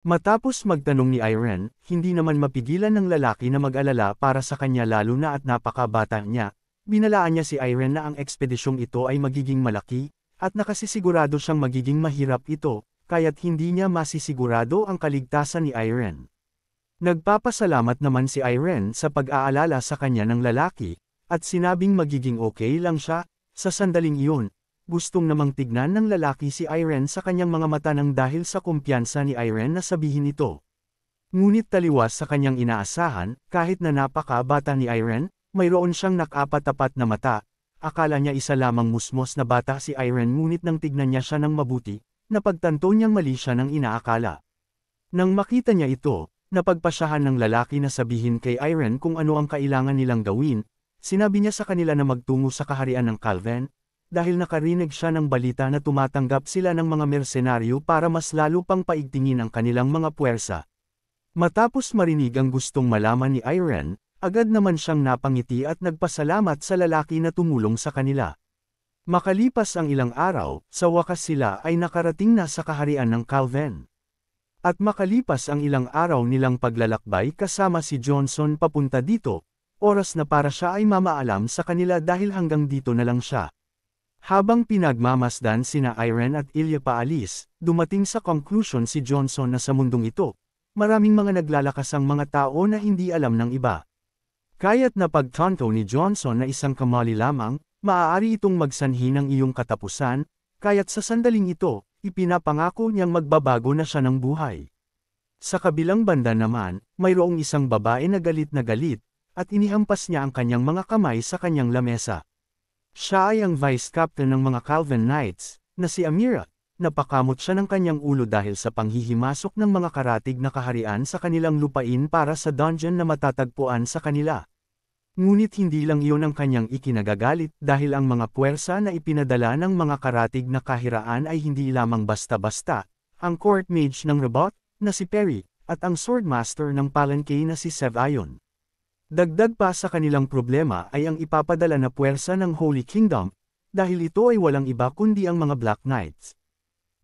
Matapos magtanong ni Irene, hindi naman mapigilan ng lalaki na mag-alala para sa kanya lalo na at napakabata niya. Binalaan niya si Irene na ang ekspedisyong ito ay magiging malaki, at nakasisigurado siyang magiging mahirap ito, kaya't hindi niya masisigurado ang kaligtasan ni Irene. Nagpapasalamat naman si Irene sa pag-aalala sa kanya ng lalaki, at sinabing magiging okay lang siya. Sa sandaling iyon, gustong namang tignan ng lalaki si Irene sa kanyang mga mata nang dahil sa kumpiyansa ni Irene na sabihin ito. Ngunit taliwas sa kanyang inaasahan, kahit na napakabata ni Irene, mayroon siyang nakapatapat na mata. Akala niya isa lamang musmos na bata si Irene ngunit nang tignan niya siya ng mabuti, napagtanto niyang mali siya ng inaakala. Nang makita niya ito, napagpasyahan ng lalaki na sabihin kay Irene kung ano ang kailangan nilang gawin. Sinabi niya sa kanila na magtungo sa kaharian ng Calven, dahil nakarinig siya ng balita na tumatanggap sila ng mga mersenaryo para mas lalo pang paigtingin ang kanilang mga puwersa. Matapos marinig ang gustong malaman ni Irene, agad naman siyang napangiti at nagpasalamat sa lalaki na tumulong sa kanila. Makalipas ang ilang araw, sa wakas sila ay nakarating na sa kaharian ng Calven. At makalipas ang ilang araw nilang paglalakbay kasama si Johnson papunta dito, oras na para siya ay mamaalam sa kanila dahil hanggang dito na lang siya. Habang pinagmamasdan sina Irene at Ilya paalis, dumating sa conclusion si Johnson na sa mundong ito, maraming mga naglalakasang mga tao na hindi alam ng iba. Kaya't napagtanto ni Johnson na isang kamali lamang, maaari itong magsanhi ng iyong katapusan, kaya't sa sandaling ito, ipinapangako niyang magbabago na siya ng buhay. Sa kabilang banda naman, mayroong isang babae na galit, at inihampas niya ang kanyang mga kamay sa kanyang lamesa. Siya ay ang vice captain ng mga Calven Knights, na si Amira. Napakamot siya ng kanyang ulo dahil sa panghihimasok ng mga karatig na kaharian sa kanilang lupain para sa dungeon na matatagpuan sa kanila. Ngunit hindi lang iyon ang kanyang ikinagagalit dahil ang mga puwersa na ipinadala ng mga karatig na kahiraan ay hindi lamang basta-basta, ang court mage ng Rebot, na si Perry, at ang swordmaster ng Palanque na si Sevayon. Dagdag pa sa kanilang problema ay ang ipapadala na puwersa ng Holy Kingdom, dahil ito ay walang iba kundi ang mga Black Knights.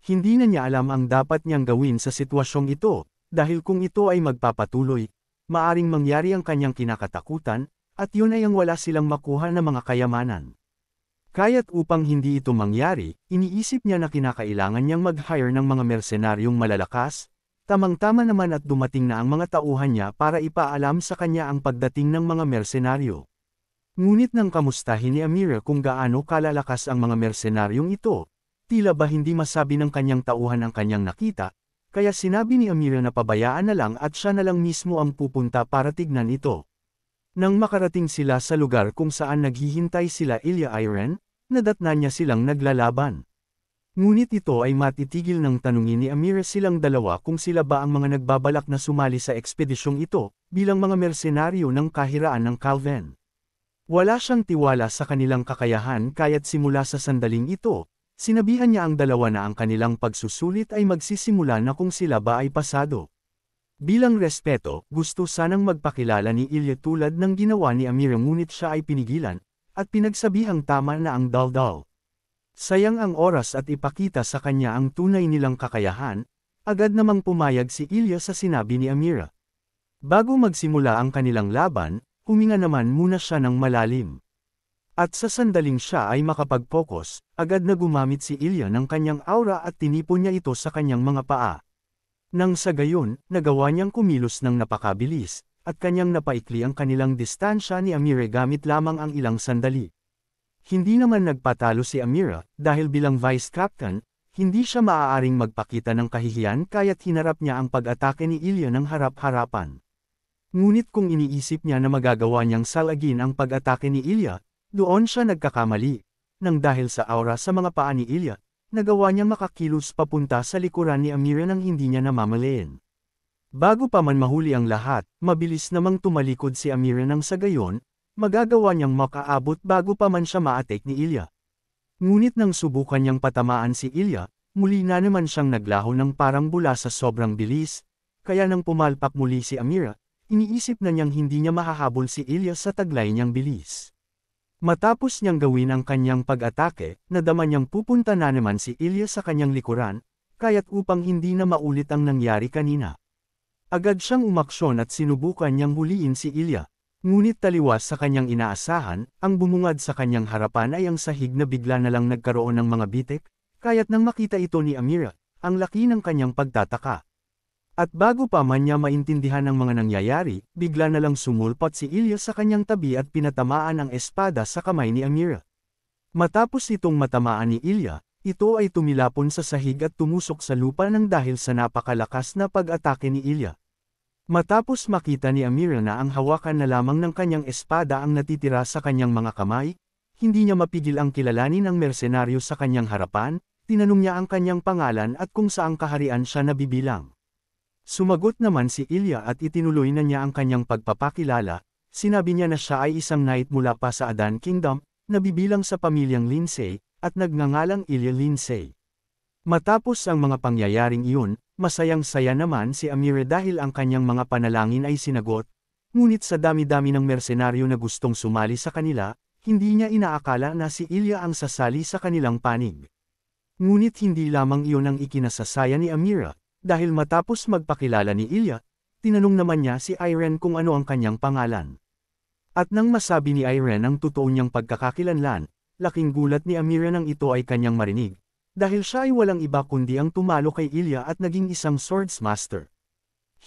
Hindi na niya alam ang dapat niyang gawin sa sitwasyong ito, dahil kung ito ay magpapatuloy, maaring mangyari ang kanyang kinakatakutan, at yun ay ang wala silang makuha na mga kayamanan. Kaya't upang hindi ito mangyari, iniisip niya na kinakailangan niyang mag-hire ng mga mersenaryong malalakas. Tamang-tama naman at dumating na ang mga tauhan niya para ipaalam sa kanya ang pagdating ng mga mersenaryo. Ngunit nang kamustahin ni Amira kung gaano kalalakas ang mga mersenaryong ito, tila ba hindi masabi ng kanyang tauhan ang kanyang nakita, kaya sinabi ni Amira na pabayaan na lang at siya na lang mismo ang pupunta para tignan ito. Nang makarating sila sa lugar kung saan naghihintay sila Ilya Irene, nadatnan niya silang naglalaban. Ngunit ito ay matitigil ng tanungin ni Amira silang dalawa kung sila ba ang mga nagbabalak na sumali sa ekspedisyong ito, bilang mga mersenaryo ng kahiraan ng Calven. Wala siyang tiwala sa kanilang kakayahan kaya't simula sa sandaling ito, sinabihan niya ang dalawa na ang kanilang pagsusulit ay magsisimula na kung sila ba ay pasado. Bilang respeto, gusto sanang magpakilala ni Ilya tulad ng ginawa ni Amira ngunit siya ay pinigilan, at pinagsabihang tama na ang daldal. Sayang ang oras at ipakita sa kanya ang tunay nilang kakayahan, agad namang pumayag si Ilya sa sinabi ni Amira. Bago magsimula ang kanilang laban, huminga naman muna siya ng malalim. At sa sandaling siya ay makapag-focus, agad na gumamit si Ilya ng kanyang aura at tinipon niya ito sa kanyang mga paa. Nang sa gayon, nagawa niyang kumilos ng napakabilis, at kanyang napaikli ang kanilang distansya ni Amira gamit lamang ang ilang sandali. Hindi naman nagpatalo si Amira, dahil bilang vice captain, hindi siya maaaring magpakita ng kahihiyan kaya't hinarap niya ang pag-atake ni Ilya ng harap-harapan. Ngunit kung iniisip niya na magagawa niyang salagin ang pag-atake ni Ilya, doon siya nagkakamali. Nang dahil sa aura sa mga paa ni Ilya, nagawa niyang makakilos papunta sa likuran ni Amira nang hindi niya namamalayan. Bago pa man mahuli ang lahat, mabilis namang tumalikod si Amira nang sa gayon, magagawa niyang makaabot bago pa man siya ma-attack ni Ilya. Ngunit nang subukan niyang patamaan si Ilya, muli na naman siyang naglaho ng parang bula sa sobrang bilis, kaya nang pumalpak muli si Amira, iniisip na niyang hindi niya mahahabol si Ilya sa taglay niyang bilis. Matapos niyang gawin ang kanyang pag-atake, nadama niyang pupunta na naman si Ilya sa kanyang likuran, kaya't upang hindi na maulit ang nangyari kanina. Agad siyang umaksyon at sinubukan niyang huliin si Ilya. Ngunit taliwas sa kanyang inaasahan, ang bumungad sa kanyang harapan ay ang sahig na bigla na lang nagkaroon ng mga bitik, kaya't nang makita ito ni Amira, ang laki ng kanyang pagtataka. At bago pa man niya maintindihan ang mga nangyayari, bigla na lang sumulpot si Ilya sa kanyang tabi at pinatamaan ang espada sa kamay ni Amira. Matapos itong matamaan ni Ilya, ito ay tumilapon sa sahig at tumusok sa lupa nang dahil sa napakalakas na pag-atake ni Ilya. Matapos makita ni Amira na ang hawakan na lamang ng kanyang espada ang natitira sa kanyang mga kamay, hindi niya mapigil ang kilalanin ng mersenaryo sa kanyang harapan, tinanong niya ang kanyang pangalan at kung saang kaharian siya nabibilang. Sumagot naman si Ilya at itinuloy na niya ang kanyang pagpapakilala, sinabi niya na siya ay isang knight mula pa sa Adan Kingdom, nabibilang sa pamilyang Lindsay, at nagngangalang Ilya Lindsay. Matapos ang mga pangyayaring iyon, masayang-saya naman si Amira dahil ang kanyang mga panalangin ay sinagot, ngunit sa dami-dami ng mersenaryo na gustong sumali sa kanila, hindi niya inaakala na si Ilya ang sasali sa kanilang panig. Ngunit hindi lamang iyon ang ikinasasaya ni Amira. Dahil matapos magpakilala ni Ilya, tinanong naman niya si Irene kung ano ang kanyang pangalan. At nang masabi ni Irene ang totoo niyang pagkakakilanlan, laking gulat ni Amira nang ito ay kanyang marinig, dahil siya ay walang iba kundi ang tumalo kay Ilya at naging isang swordsmaster.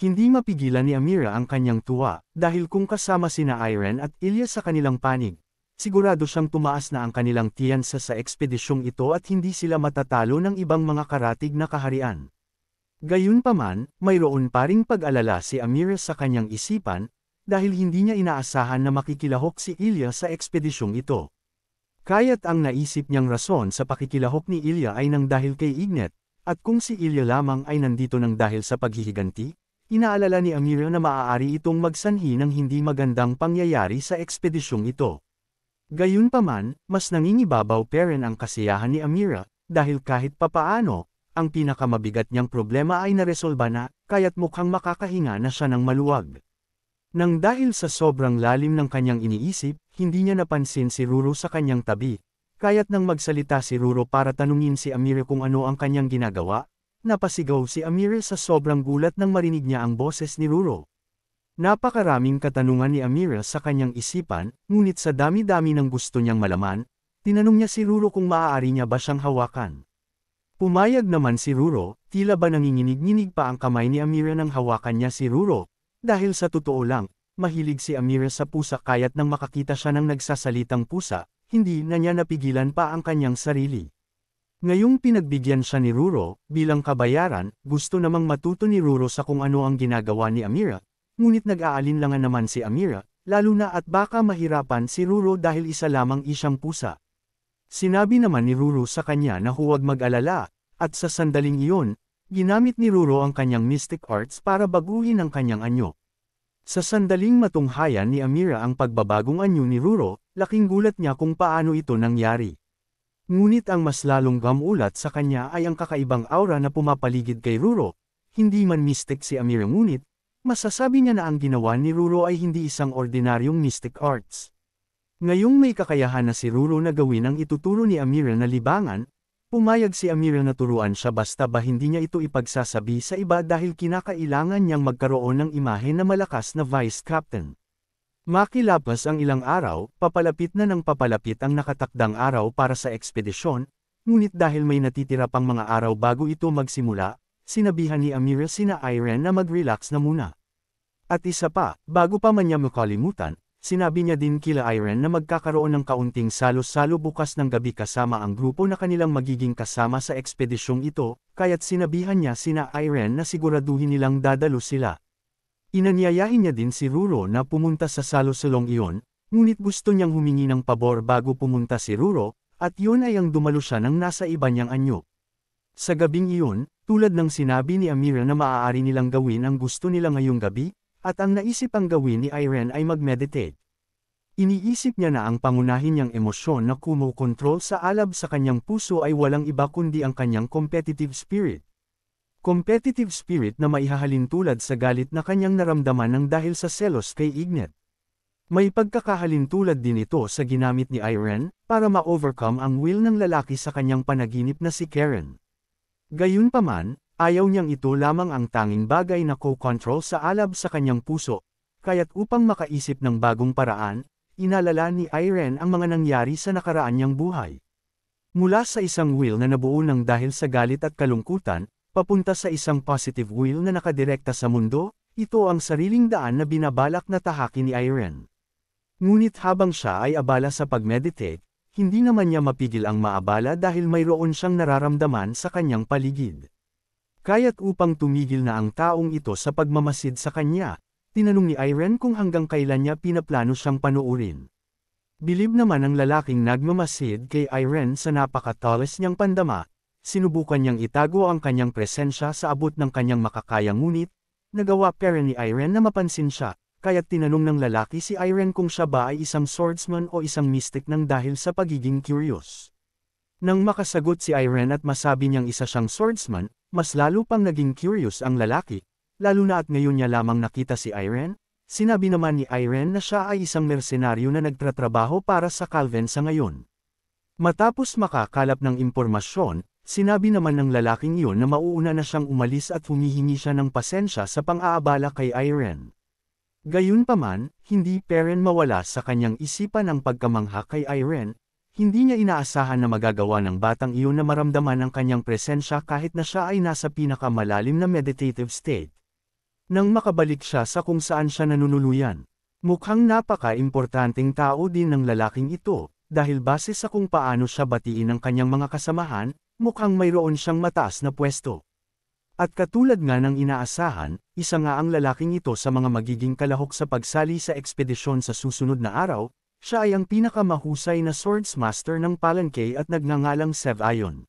Hindi mapigilan ni Amira ang kanyang tuwa, dahil kung kasama sina Irene at Ilya sa kanilang panig, sigurado siyang tumaas na ang kanilang tiyansa sa ekspedisyong ito at hindi sila matatalo ng ibang mga karatig na kaharian. Gayunpaman, mayroon pa ring pag-alala si Amira sa kanyang isipan, dahil hindi niya inaasahan na makikilahok si Ilya sa ekspedisyong ito. Kaya't ang naisip niyang rason sa pakikilahok ni Ilya ay nang dahil kay Ignet, at kung si Ilya lamang ay nandito nang dahil sa paghihiganti, inaalala ni Amira na maaari itong magsanhi ng hindi magandang pangyayari sa ekspedisyong ito. Gayunpaman, mas nangingibabaw pa rin ang kasiyahan ni Amira, dahil kahit papaano, ang pinakamabigat niyang problema ay naresolba na, kaya't mukhang makakahinga na siya ng maluwag. Nang dahil sa sobrang lalim ng kanyang iniisip, hindi niya napansin si Ruro sa kanyang tabi, kaya't nang magsalita si Ruro para tanungin si Amira kung ano ang kanyang ginagawa, napasigaw si Amira sa sobrang gulat nang marinig niya ang boses ni Ruro. Napakaraming katanungan ni Amira sa kanyang isipan, ngunit sa dami-dami ng gusto niyang malaman, tinanong niya si Ruro kung maaari niya ba siyang hawakan. Pumayag naman si Ruro, tila ba nanginginig-nginig pa ang kamay ni Amira nang hawakan niya si Ruro, dahil sa totoo lang, mahilig si Amira sa pusa kaya't nang makakita siya ng nagsasalitang pusa, hindi na niya napigilan pa ang kanyang sarili. Ngayong pinagbigyan siya ni Ruro, bilang kabayaran, gusto namang matuto ni Ruro sa kung ano ang ginagawa ni Amira, ngunit nag-aalinlangan naman si Amira, lalo na at baka mahirapan si Ruro dahil isa lamang isang pusa. Sinabi naman ni Ruro sa kanya na huwag mag-alala, at sa sandaling iyon, ginamit ni Ruro ang kanyang mystic arts para baguhin ang kanyang anyo. Sa sandaling matunghayan ni Amira ang pagbabagong anyo ni Ruro, laking gulat niya kung paano ito nangyari. Ngunit ang mas lalong gamulat sa kanya ay ang kakaibang aura na pumapaligid kay Ruro, hindi man mystic si Amira ngunit, masasabi niya na ang ginawa ni Ruro ay hindi isang ordinaryong mystic arts. Ngayong may kakayahan na si Ruro na gawin ang ituturo ni Amira na libangan, pumayag si Amira na turuan siya basta ba hindi niya ito ipagsasabi sa iba dahil kinakailangan niyang magkaroon ng imahe na malakas na vice captain. Makilapas ang ilang araw, papalapit na ng papalapit ang nakatakdang araw para sa ekspedisyon, ngunit dahil may natitira pang mga araw bago ito magsimula, sinabihan ni Amira sina Irene na mag-relax na muna. At isa pa, bago pa man niya makalimutan, sinabi niya din kila Irene na magkakaroon ng kaunting salo-salo bukas ng gabi kasama ang grupo na kanilang magiging kasama sa ekspedisyong ito, kaya't sinabihan niya sina Irene na siguraduhin nilang dadalo sila. Inanyayahin niya din si Ruro na pumunta sa salo-salong iyon, ngunit gusto niyang humingi ng pabor bago pumunta si Ruro, at yun ay ang dumalo siya ng nasa iba niyang anyo. Sa gabing iyon, tulad ng sinabi ni Amira na maaari nilang gawin ang gusto nila ngayong gabi, at ang naisip ang gawin ni Irene ay mag-meditate. Iniisip niya na ang pangunahin niyang emosyon na kumokontrol sa alab sa kanyang puso ay walang iba kundi ang kanyang competitive spirit. Competitive spirit na maihahalin tulad sa galit na kanyang naramdaman ng dahil sa selos kay Ignet. May pagkakahalin tulad din ito sa ginamit ni Irene para ma-overcome ang will ng lalaki sa kanyang panaginip na si Karen. Gayunpaman, ayaw niyang ito lamang ang tanging bagay na co-control sa alab sa kanyang puso, kaya't upang makaisip ng bagong paraan, inalala ni Irene ang mga nangyari sa nakaraan niyang buhay. Mula sa isang will na nabuo ng dahil sa galit at kalungkutan, papunta sa isang positive will na nakadirekta sa mundo, ito ang sariling daan na binabalak na tahakin ni Irene. Ngunit habang siya ay abala sa pag-meditate, hindi naman niya mapigil ang maabala dahil mayroon siyang nararamdaman sa kanyang paligid. Kaya't upang tumigil na ang taong ito sa pagmamasid sa kanya, tinanong ni Irene kung hanggang kailan niya pinaplano siyang panuurin. Bilib naman ang lalaking nagmamasid kay Irene sa napakatalas niyang pandama, sinubukan niyang itago ang kanyang presensya sa abot ng kanyang makakaya ngunit, nagawa pero ni Irene na mapansin siya, kaya't tinanong ng lalaki si Irene kung siya ba ay isang swordsman o isang mystic nang dahil sa pagiging curious. Nang makasagot si Irene at masabi niyang isa siyang swordsman, mas lalo pang naging curious ang lalaki, lalo na at ngayon niya lamang nakita si Irene. Sinabi naman ni Irene na siya ay isang mersenaryo na nagtratrabaho para sa Calven sa ngayon. Matapos makakalap ng impormasyon, sinabi naman ng lalaking iyon na mauuna na siyang umalis at humihingi siya ng pasensya sa pang-aabala kay Irene. Gayunpaman, hindi peren mawala sa kanyang isipan ang pagkamangha kay Irene, hindi niya inaasahan na magagawa ng batang iyon na maramdaman ang kanyang presensya kahit na siya ay nasa pinakamalalim na meditative state. Nang makabalik siya sa kung saan siya nanunuluyan, mukhang napaka-importanteng tao din ng lalaking ito, dahil base sa kung paano siya batiin ng kanyang mga kasamahan, mukhang mayroon siyang mataas na pwesto. At katulad nga ng inaasahan, isa nga ang lalaking ito sa mga magiging kalahok sa pagsali sa ekspedisyon sa susunod na araw, siya ay ang pinakamahusay na swordsmaster ng Palanque at nagngangalang Sev Ayon.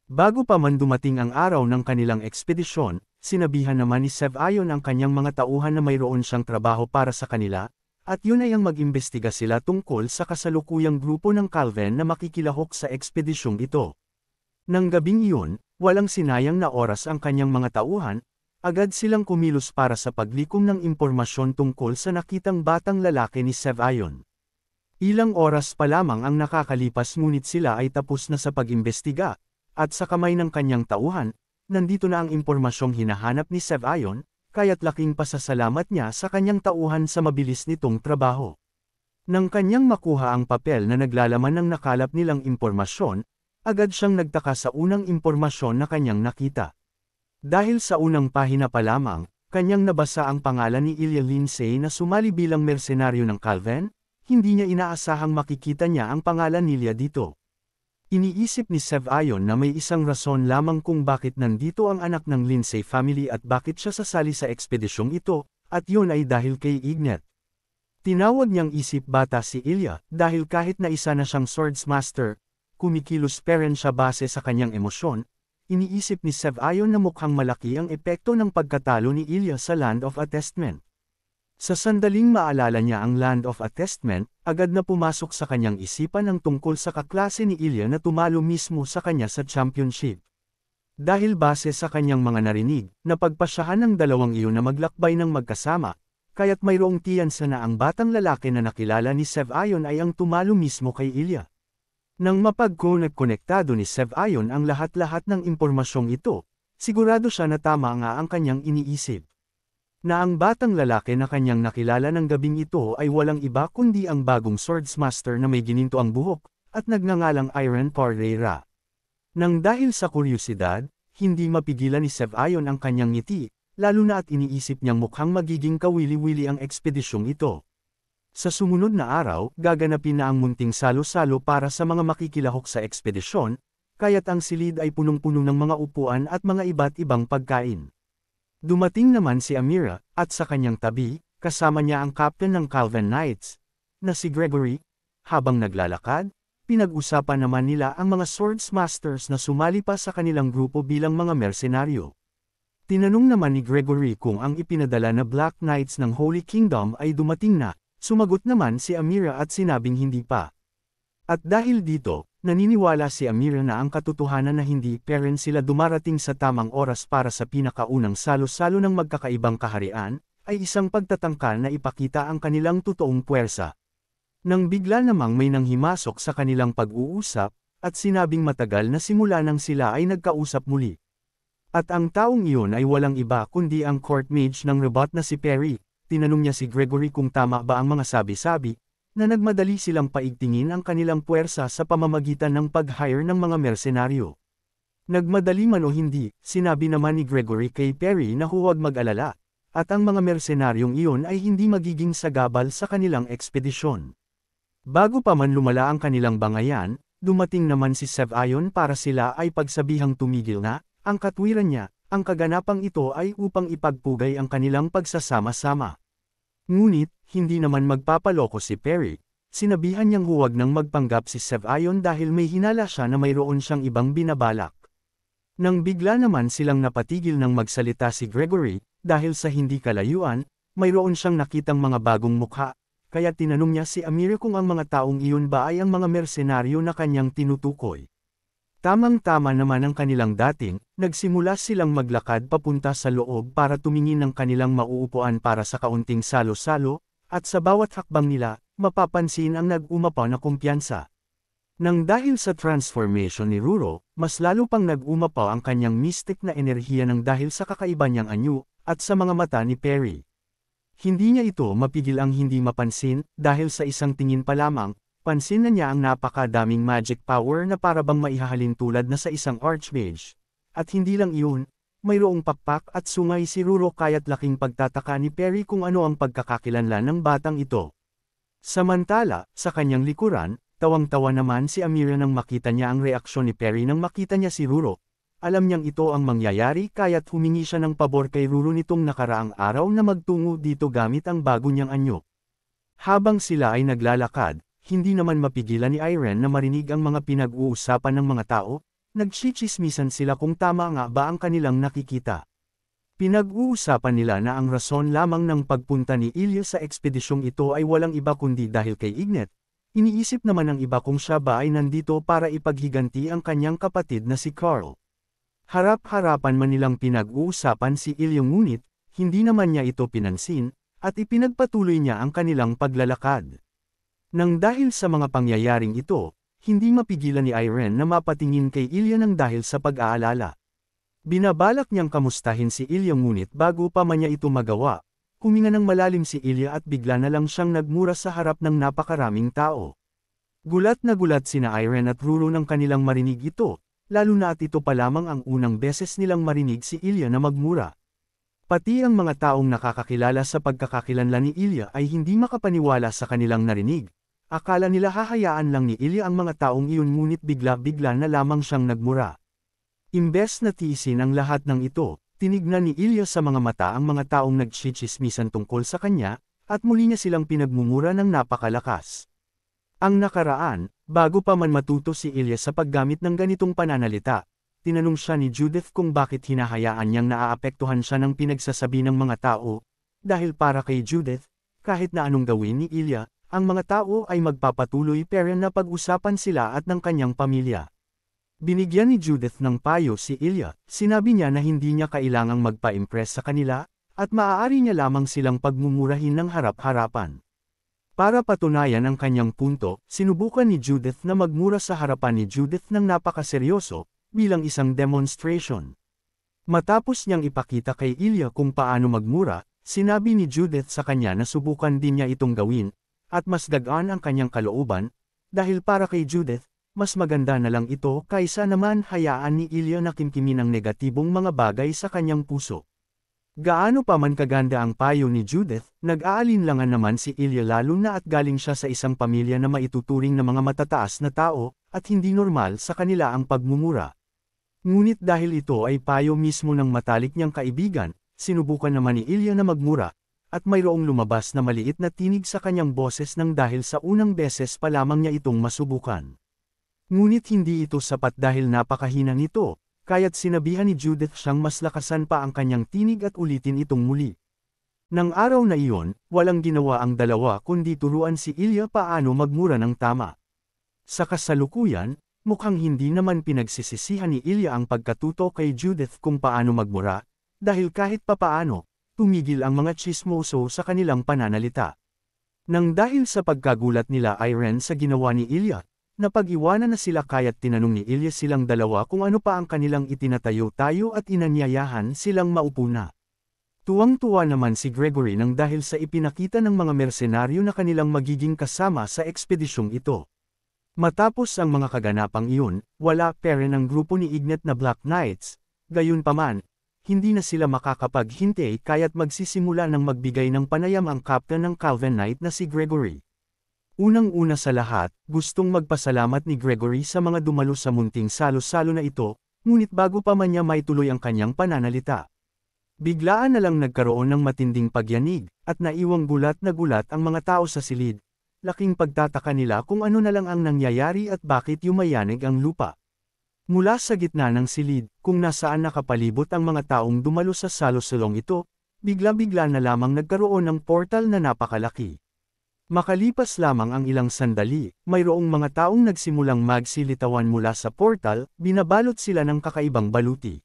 Bago pa man dumating ang araw ng kanilang ekspedisyon, sinabihan naman ni Sev Ayon ang kanyang mga tauhan na mayroon siyang trabaho para sa kanila, at yun ay ang mag-imbestiga sila tungkol sa kasalukuyang grupo ng Calven na makikilahok sa ekspedisyong ito. Nang gabing iyon, walang sinayang na oras ang kanyang mga tauhan, agad silang kumilos para sa paglikom ng impormasyon tungkol sa nakitang batang lalaki ni Sev Ayon. Ilang oras pa lamang ang nakakalipas ngunit sila ay tapos na sa pag-imbestiga, at sa kamay ng kanyang tauhan, nandito na ang impormasyong hinahanap ni Sev Ayon, kaya't laking pasasalamat niya sa kanyang tauhan sa mabilis nitong trabaho. Nang kanyang makuha ang papel na naglalaman ng nakalap nilang impormasyon, agad siyang nagtaka sa unang impormasyon na kanyang nakita. Dahil sa unang pahina pa lamang, kanyang nabasa ang pangalan ni Ilya Lindsay na sumali bilang mersenaryo ng Calven, hindi niya inaasahang makikita niya ang pangalan ni Ilya dito. Iniisip ni Sev Ayon na may isang rason lamang kung bakit nandito ang anak ng Lindsay family at bakit siya sasali sa ekspedisyong ito, at yun ay dahil kay Ignet. Tinawag niyang isip bata si Ilya, dahil kahit na isa na siyang swordsmaster, kumikilos pa rin siya base sa kanyang emosyon, iniisip ni Sev Ayon na mukhang malaki ang epekto ng pagkatalo ni Ilya sa Land of Attestment. Sa sandaling maalala niya ang Land of Attestment, agad na pumasok sa kanyang isipan ang tungkol sa kaklase ni Ilya na tumalo mismo sa kanya sa championship. Dahil base sa kanyang mga narinig, napagpasyahan ng dalawang iyon na maglakbay ng magkasama, kaya't mayroong tiyansa na ang batang lalaki na nakilala ni Sev Ayon ay ang tumalo mismo kay Ilya. Nang mapagkonektado ni Sev Ayon ang lahat-lahat ng impormasyong ito, sigurado siya na tama nga ang kanyang iniisip. Na ang batang lalaki na kanyang nakilala ng gabing ito ay walang iba kundi ang bagong swordsmaster na may gininto ang buhok, at nagngangalang Irene Parreira. Nang dahil sa kuryosidad, hindi mapigilan ni Sev Ayon ang kanyang ngiti, lalo na at iniisip niyang mukhang magiging kawili-wili ang ekspedisyong ito. Sa sumunod na araw, gaganapin na ang munting salo-salo para sa mga makikilahok sa ekspedisyon, kaya't ang silid ay punong-puno ng mga upuan at mga iba't ibang pagkain. Dumating naman si Amira, at sa kanyang tabi, kasama niya ang captain ng Calven Knights, na si Gregory. Habang naglalakad, pinag-usapan naman nila ang mga swordsmasters na sumali pa sa kanilang grupo bilang mga mersenaryo. Tinanong naman ni Gregory kung ang ipinadala na Black Knights ng Holy Kingdom ay dumating na, sumagot naman si Amira at sinabing hindi pa. At dahil dito, naniniwala si Amira na ang katotohanan na hindi pa rin sila dumarating sa tamang oras para sa pinakaunang salo-salo ng magkakaibang kaharian, ay isang pagtatangka na ipakita ang kanilang totoong puwersa. Nang bigla namang may nanghimasok sa kanilang pag-uusap, at sinabing matagal na simula nang sila ay nagkausap muli. At ang taong iyon ay walang iba kundi ang court mage ng Rebot na si Perry. Tinanong niya si Gregory kung tama ba ang mga sabi-sabi, na nagmadali silang paigtingin ang kanilang puwersa sa pamamagitan ng pag-hire ng mga mersenaryo. Nagmadali man o hindi, sinabi naman ni Gregory kay Perry na huwag mag-alala, at ang mga mersenaryong iyon ay hindi magiging sagabal sa kanilang ekspedisyon. Bago pa man lumala ang kanilang bangayan, dumating naman si Sev-Ayon para sila ay pagsabihang tumigil na. Ang katwiran niya, ang kaganapang ito ay upang ipagpugay ang kanilang pagsasama-sama. Ngunit, hindi naman magpapaloko si Perry. Sinabihan niyang huwag nang magpanggap si Sev-Ayon dahil may hinala siya na mayroon siyang ibang binabalak. Nang bigla naman silang napatigil ng magsalita si Gregory, dahil sa hindi kalayuan, mayroon siyang nakitang mga bagong mukha, kaya tinanong niya si Amira kung ang mga taong iyon ba ay ang mga mersenaryo na kanyang tinutukoy. Tamang-tama naman ang kanilang dating, nagsimula silang maglakad papunta sa loob para tumingin ng kanilang mauupuan para sa kaunting salo-salo, at sa bawat hakbang nila, mapapansin ang nag-umapaw na kumpiyansa. Nang dahil sa transformation ni Ruro, mas lalo pang nag-umapaw ang kanyang mystic na enerhiya ng dahil sa kakaiba niyang anyo, at sa mga mata ni Perry. Hindi niya ito mapigil ang hindi mapansin, dahil sa isang tingin pa lamang, pansin na niya ang napakadaming magic power na para bang maihahalin tulad na sa isang archmage. At hindi lang iyon, mayroong pakpak at sungay si Ruro kaya't laking pagtataka ni Perry kung ano ang pagkakakilanlan ng batang ito. Samantala, sa kanyang likuran, tawang-tawa naman si Amira nang makita niya ang reaksyon ni Perry nang makita niya si Ruro. Alam niyang ito ang mangyayari kaya't humingi siya ng pabor kay Ruro nitong nakaraang araw na magtungo dito gamit ang bago niyang anyo. Habang sila ay naglalakad, hindi naman mapigilan ni Irene na marinig ang mga pinag-uusapan ng mga tao, nagchichismisan sila kung tama nga ba ang kanilang nakikita. Pinag-uusapan nila na ang rason lamang ng pagpunta ni Ilya sa ekspedisyong ito ay walang iba kundi dahil kay Ignet. Iniisip naman ng iba kung siya ba ay nandito para ipaghiganti ang kanyang kapatid na si Carl. Harap-harapan man nilang pinag-uusapan si Ilya ngunit, hindi naman niya ito pinansin, at ipinagpatuloy niya ang kanilang paglalakad. Nang dahil sa mga pangyayaring ito, hindi mapigilan ni Irene na mapatingin kay Ilya ng dahil sa pag-aalala. Binabalak niyang kamustahin si Ilya ngunit bago pa man niya ito magawa, huminga ng malalim si Ilya at bigla na lang siyang nagmura sa harap ng napakaraming tao. Gulat na gulat sina Irene at Ruro nang kanilang marinig ito, lalo na at ito pa lamang ang unang beses nilang marinig si Ilya na magmura. Pati ang mga taong nakakakilala sa pagkakakilanlan ni Ilya ay hindi makapaniwala sa kanilang narinig. Akala nila hahayaan lang ni Ilya ang mga taong iyon ngunit bigla-bigla na lamang siyang nagmura. Imbes na tiisin ang lahat ng ito, tinignan ni Ilya sa mga mata ang mga taong nagchichismisan tungkol sa kanya, at muli niya silang pinagmumura ng napakalakas. Ang nakaraan, bago pa man matuto si Ilya sa paggamit ng ganitong pananalita, tinanong siya ni Judith kung bakit hinahayaan niyang naaapektuhan siya ng pinagsasabi ng mga tao, dahil para kay Judith, kahit na anong gawin ni Ilya, ang mga tao ay magpapatuloy pero na pag-usapan sila at ng kanyang pamilya. Binigyan ni Judith ng payo si Ilya, sinabi niya na hindi niya kailangang magpa-impress sa kanila, at maaari niya lamang silang pagmumurahin ng harap-harapan. Para patunayan ang kanyang punto, sinubukan ni Judith na magmura sa harapan ni Judith ng napakaseryoso, bilang isang demonstration. Matapos niyang ipakita kay Ilya kung paano magmura, sinabi ni Judith sa kanya na subukan din niya itong gawin, at mas gagaan ang kanyang kalooban, dahil para kay Judith, mas maganda na lang ito kaysa naman hayaan ni Ilya na kimkimin ang negatibong mga bagay sa kanyang puso. Gaano pa man kaganda ang payo ni Judith, nag-aalinlangan naman si Ilya lalo na at galing siya sa isang pamilya na maituturing na mga matataas na tao, at hindi normal sa kanila ang pagmumura. Ngunit dahil ito ay payo mismo ng matalik niyang kaibigan, sinubukan naman ni Ilya na magmura, at mayroong lumabas na maliit na tinig sa kanyang boses nang dahil sa unang beses pa lamang niya itong masubukan. Ngunit hindi ito sapat dahil napakahina nito, kaya't sinabihan ni Judith siyang mas lakasan pa ang kanyang tinig at ulitin itong muli. Nang araw na iyon, walang ginawa ang dalawa kundi turuan si Ilya paano magmura ng tama. Sa kasalukuyan, mukhang hindi naman pinagsisisihan ni Ilya ang pagkatuto kay Judith kung paano magmura, dahil kahit papaano, tumigil ang mga chismoso sa kanilang pananalita. Nang dahil sa pagkagulat nila Irene sa ginawa ni Ilya, Napag-iwanan na sila kaya't tinanong ni Ilya silang dalawa kung ano pa ang kanilang itinatayo-tayo at inanyayahan silang maupo na. Tuwang-tuwa naman si Gregory nang dahil sa ipinakita ng mga mersenaryo na kanilang magiging kasama sa ekspedisyong ito. Matapos ang mga kaganapang iyon, wala pa rin ang grupo ni Ignet na Black Knights, gayunpaman, hindi na sila makakapaghintay kaya't magsisimula ng magbigay ng panayam ang captain ng Calvin Knight na si Gregory. Unang-una sa lahat, gustong magpasalamat ni Gregory sa mga dumalo sa munting salo-salo na ito, ngunit bago pa man niya maituloy ang kanyang pananalita. Biglaan na lang nagkaroon ng matinding pagyanig, at naiwang gulat na gulat ang mga tao sa silid. Laking pagtataka nila kung ano na lang ang nangyayari at bakit yumayanig ang lupa. Mula sa gitna ng silid, kung nasaan nakapalibot ang mga taong dumalo sa salo-salong ito, bigla-bigla na lamang nagkaroon ng portal na napakalaki. Makalipas lamang ang ilang sandali, mayroong mga taong nagsimulang magsilitawan mula sa portal, binabalot sila ng kakaibang baluti.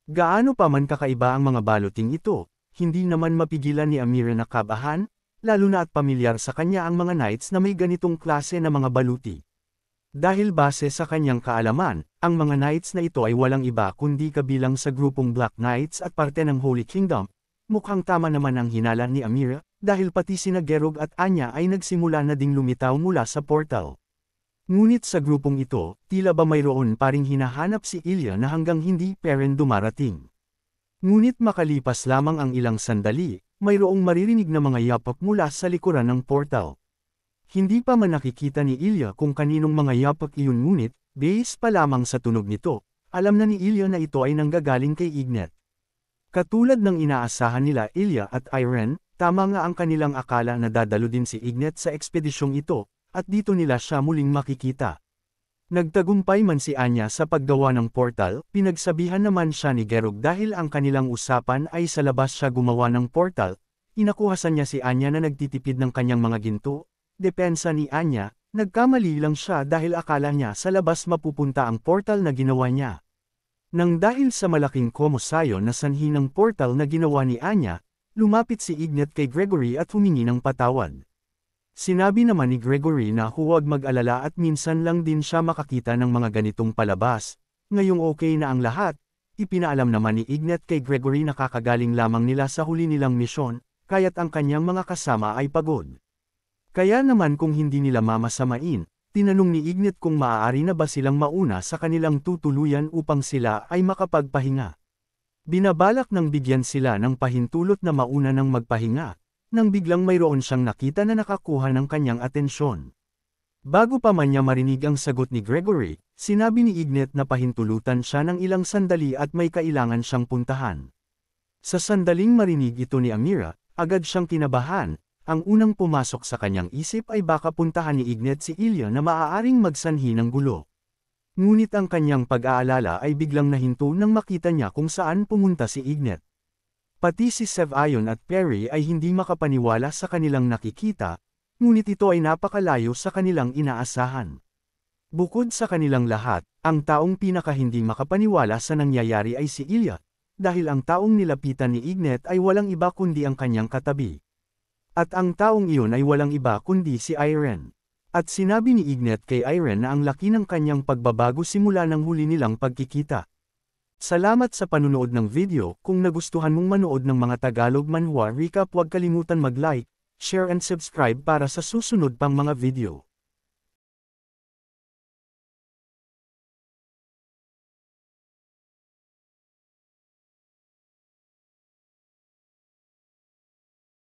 Gaano pa man kakaiba ang mga baluting ito, hindi naman mapigilan ni Amira na kabahan, lalo na at pamilyar sa kanya ang mga knights na may ganitong klase na mga baluti. Dahil base sa kanyang kaalaman, ang mga knights na ito ay walang iba kundi kabilang sa grupong Black Knights at parte ng Holy Kingdom. Mukhang tama naman ang hinala ni Amira, dahil pati sina Gerog at Anya ay nagsimula na ding lumitaw mula sa portal. Ngunit sa grupong ito, tila ba mayroon pa ring hinahanap si Ilya na hanggang hindi pa rin dumarating. Ngunit makalipas lamang ang ilang sandali, mayroong maririnig na mga yapak mula sa likuran ng portal. Hindi pa man nakikita ni Ilya kung kaninong mga yapak iyon ngunit, base pa lamang sa tunog nito, alam na ni Ilya na ito ay nanggagaling kay Ignet. Katulad ng inaasahan nila Ilya at Irene, tama nga ang kanilang akala na dadalo din si Ignet sa ekspedisyong ito, at dito nila siya muling makikita. Nagtagumpay man si Anya sa paggawa ng portal, pinagsabihan naman siya ni Gerog dahil ang kanilang usapan ay sa labas siya gumawa ng portal, inakuhasan niya si Anya na nagtitipid ng kanyang mga ginto, depensa ni Anya, nagkamali lang siya dahil akala niya sa labas mapupunta ang portal na ginawa niya. Nang dahil sa malaking komosayon na sanhi ng portal na ginawa ni Anya, lumapit si Ignet kay Gregory at humingi ng patawad. Sinabi naman ni Gregory na huwag mag-alala at minsan lang din siya makakita ng mga ganitong palabas. Ngayong okay na ang lahat, ipinaalam naman ni Ignet kay Gregory na kakagaling lamang nila sa huli nilang misyon, kaya't ang kanyang mga kasama ay pagod. Kaya naman kung hindi nila mamasamain, tinanong ni Ignet kung maaari na ba silang mauna sa kanilang tutuluyan upang sila ay makapagpahinga. Binabalak ng bigyan sila ng pahintulot na mauna ng magpahinga, nang biglang mayroon siyang nakita na nakakuha ng kanyang atensyon. Bago pa man niya marinig ang sagot ni Gregory, sinabi ni Ignet na pahintulutan siya ng ilang sandali at may kailangan siyang puntahan. Sa sandaling marinig ito ni Amira, agad siyang kinabahan. Ang unang pumasok sa kanyang isip ay baka puntahan ni Ignet si Ilya na maaaring magsanhi ng gulo. Ngunit ang kanyang pag-aalala ay biglang nahinto nang makita niya kung saan pumunta si Ignet. Pati si Sevayon at Perry ay hindi makapaniwala sa kanilang nakikita, ngunit ito ay napakalayo sa kanilang inaasahan. Bukod sa kanilang lahat, ang taong pinaka hindi makapaniwala sa nangyayari ay si Ilya, dahil ang taong nilapitan ni Ignet ay walang iba kundi ang kanyang katabi. At ang taong iyon ay walang iba kundi si Irene. At sinabi ni Ignet kay Irene na ang laki ng kanyang pagbabago simula ng huli nilang pagkikita. Salamat sa panunood ng video. Kung nagustuhan mong manood ng mga Tagalog manhwa recap, huwag kalimutan mag-like, share and subscribe para sa susunod pang mga video.